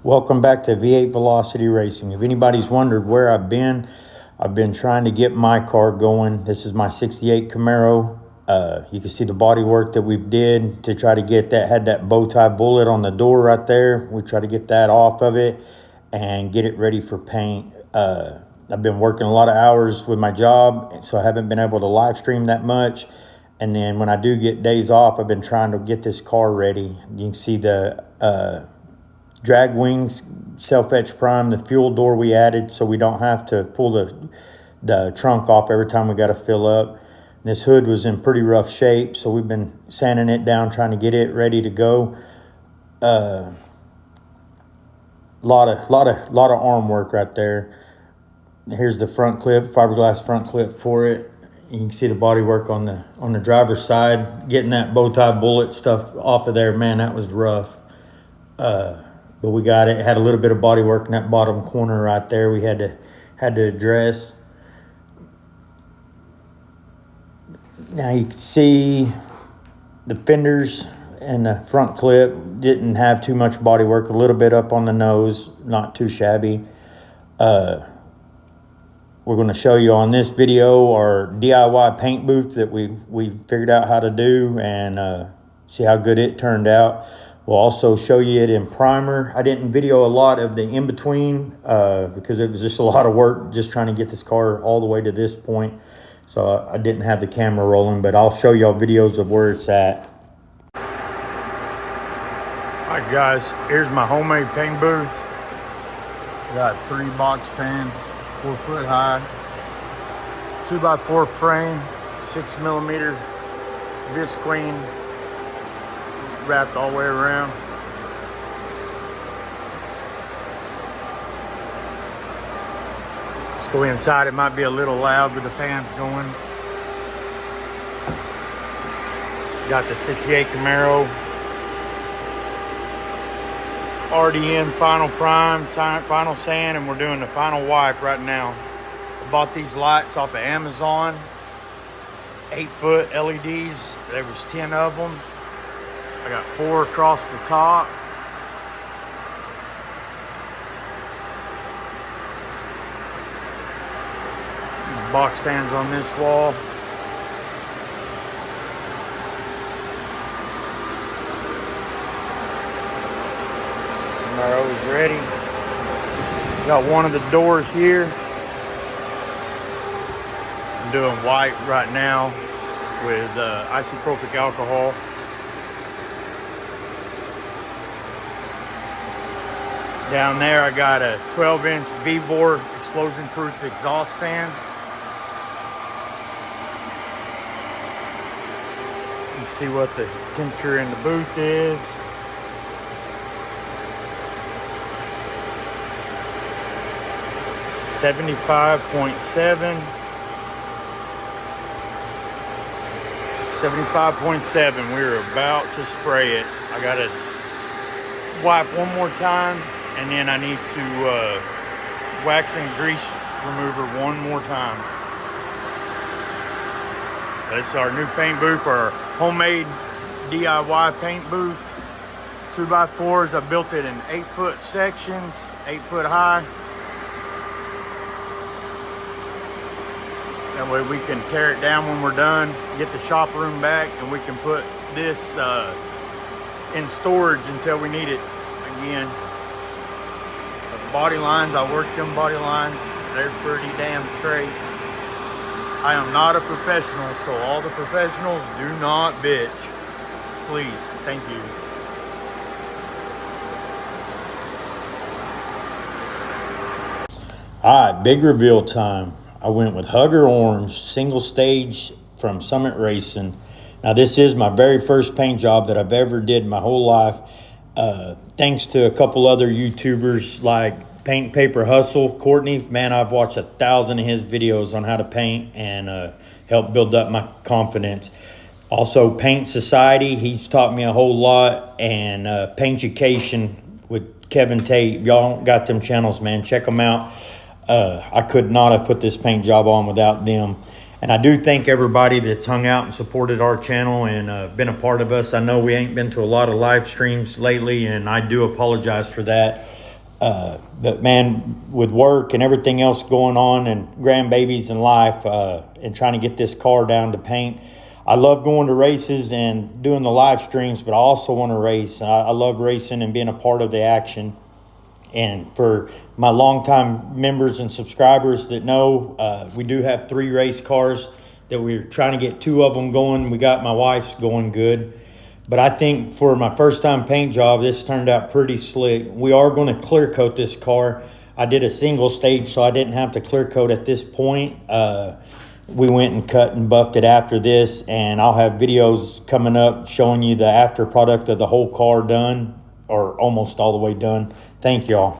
Welcome back to V8 Velocity Racing. If anybody's wondered where I've been trying to get my car going. This is my 68 Camaro. You can see the body work that we did to try to get that, had that bow tie bullet on the door right there. We try to get that off of it and get it ready for paint. I've been working a lot of hours with my job, so I haven't been able to live stream that much. And then when I do get days off, I've been trying to get this car ready. You can see the drag wings, self-etch prime, the fuel door we added so we don't have to pull the trunk off every time we got to fill up. This hood was in pretty rough shape, so we've been sanding it down, trying to get it ready to go. Lot of arm work right there. Here's the front clip, fiberglass front clip for it. You can see the body work on the driver's side. Getting that bow tie bullet stuff off of there, man, that was rough. But we got it. Had a little bit of body work in that bottom corner right there. We had to address. Now you can see the fenders and the front clip didn't have too much body work. A little bit up on the nose, not too shabby. We're going to show you on this video our DIY paint booth that we figured out how to do and see how good it turned out. We'll also show you it in primer. I didn't video a lot of the in-between because it was just a lot of work just trying to get this car all the way to this point. So I didn't have the camera rolling, but I'll show y'all videos of where it's at. All right, guys, here's my homemade paint booth. Got 3 box fans, 4 foot high, 2x4 frame, 6mm visqueen, wrapped all the way around. Let's go inside. It might be a little loud with the fans going. Got the 68 Camaro. Already in final prime, final sand, and we're doing the final wipe right now. I bought these lights off of Amazon. 8-foot LEDs. There was 10 of them. I got 4 across the top. Box fans on this wall. Camaro's ready. Got one of the doors here. I'm doing white right now with isopropyl alcohol. Down there I got a 12-inch V-bore explosion-proof exhaust fan. You see what the temperature in the booth is. .7. 75.7. We're about to spray it. I gotta wipe one more time, and then I need to wax and grease remover one more time. That's our new paint booth, our homemade DIY paint booth. 2x4s. I built it in 8-foot sections, 8 foot high. That way we can tear it down when we're done, get the shop room back, and we can put this in storage until we need it again. The body lines, I worked them body lines. They're pretty damn straight. I am not a professional, so all the professionals, do not bitch. Please, thank you. All right, big reveal time. I went with Hugger Orange, single stage from Summit Racing. Now this is my very first paint job that I've ever did in my whole life. Thanks to a couple other YouTubers like Paint Paper Hustle, Courtney. Man, I've watched 1,000 of his videos on how to paint and help build up my confidence. Also Paint Society, he's taught me a whole lot. And Paintucation with Kevin Tate. If y'all don't got them channels, man, check them out. I could not have put this paint job on without them. And I do thank everybody that's hung out and supported our channel and been a part of us. I know we ain't been to a lot of live streams lately, and I do apologize for that. But man, with work and everything else going on and grandbabies and life, and trying to get this car down to paint, I love going to races and doing the live streams, but I also want to race. I love racing and being a part of the action. And for my longtime members and subscribers that know, we do have 3 race cars that we're trying to get 2 of them going. We got my wife's going good. But I think for my first time paint job, this turned out pretty slick. We are going to clear coat this car. I did a single stage, so I didn't have to clear coat at this point. We went and cut and buffed it after this, and I'll have videos coming up showing you the after product of the whole car done, or almost all the way done. Thank y'all.